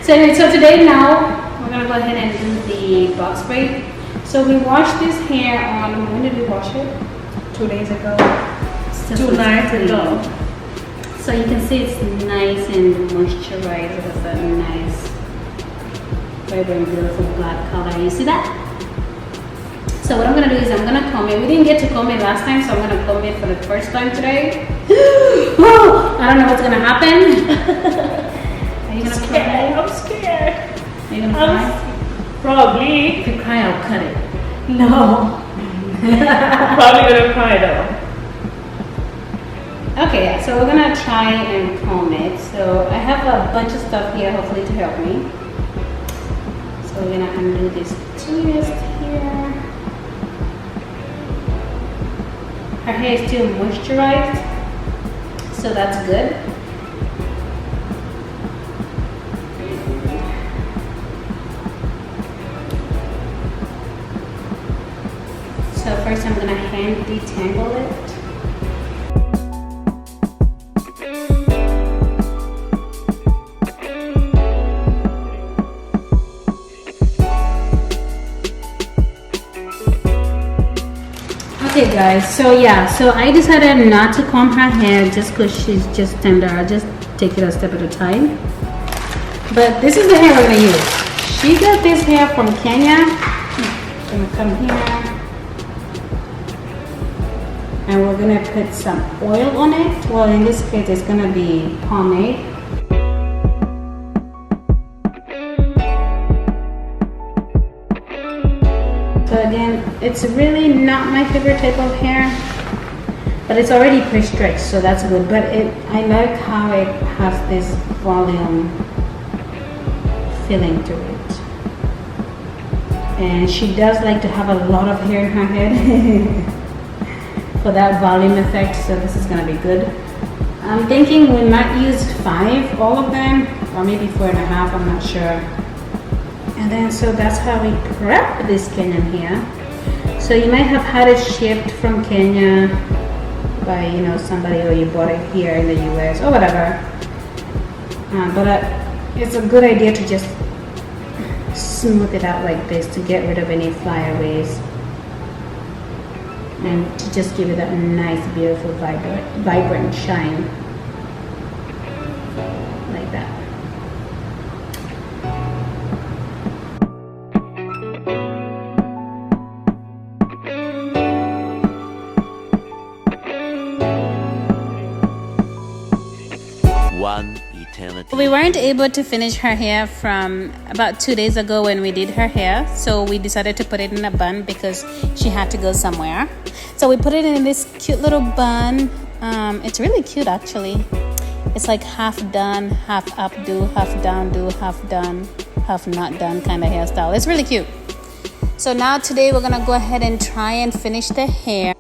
So today now we're gonna go ahead and do the box braid. So we washed this hair on, when did we wash it? 2 days ago. 2 nights ago. So you can see it's nice and moisturized. It has a nice, vibrant, beautiful black color. You see that? So what I'm gonna do is I'm gonna comb it. We didn't get to comb it last time, so I'm gonna comb it for the first time today. Oh, I don't know what's gonna happen. Are you gonna cry? I'm scared. Are you gonna cry? Probably. If you cry, I'll cut it. No. I'm probably gonna cry though. Okay, yeah, so we're gonna try and comb it. So I have a bunch of stuff here, hopefully to help me. So we're gonna undo this twist here. Her hair is still moisturized, so that's good. So first I'm gonna hand detangle it. Okay guys, so yeah, so I decided not to comb her hair just because she's just tender. I'll just take it a step at a time. But this is the hair we're gonna use. She got this hair from Kenya. I'm gonna come here. And we're gonna put some oil on it. Well, in this case, it's gonna be pomade. So again, it's really not my favorite type of hair, but it's already pre-stretched, so that's good. But I like how it has this volume feeling to it. And she does like to have a lot of hair in her head for that volume effect, so this is gonna be good. I'm thinking we might use 5, all of them, or maybe 4.5, I'm not sure. And then, so that's how we prep this Kenyan hair. So you might have had it shipped from Kenya by, you know, somebody, or you bought it here in the US or whatever. But it's a good idea to just smooth it out like this to get rid of any flyaways and to just give it that nice, beautiful, vibrant shine like that. One eternity. We weren't able to finish her hair from about 2 days ago when we did her hair, so we decided to put it in a bun because she had to go somewhere. So we put it in this cute little bun. It's really cute actually. It's like half done, half updo, half down do, half done, half not done kind of hairstyle. It's really cute. So now today we're gonna go ahead and try and finish the hair.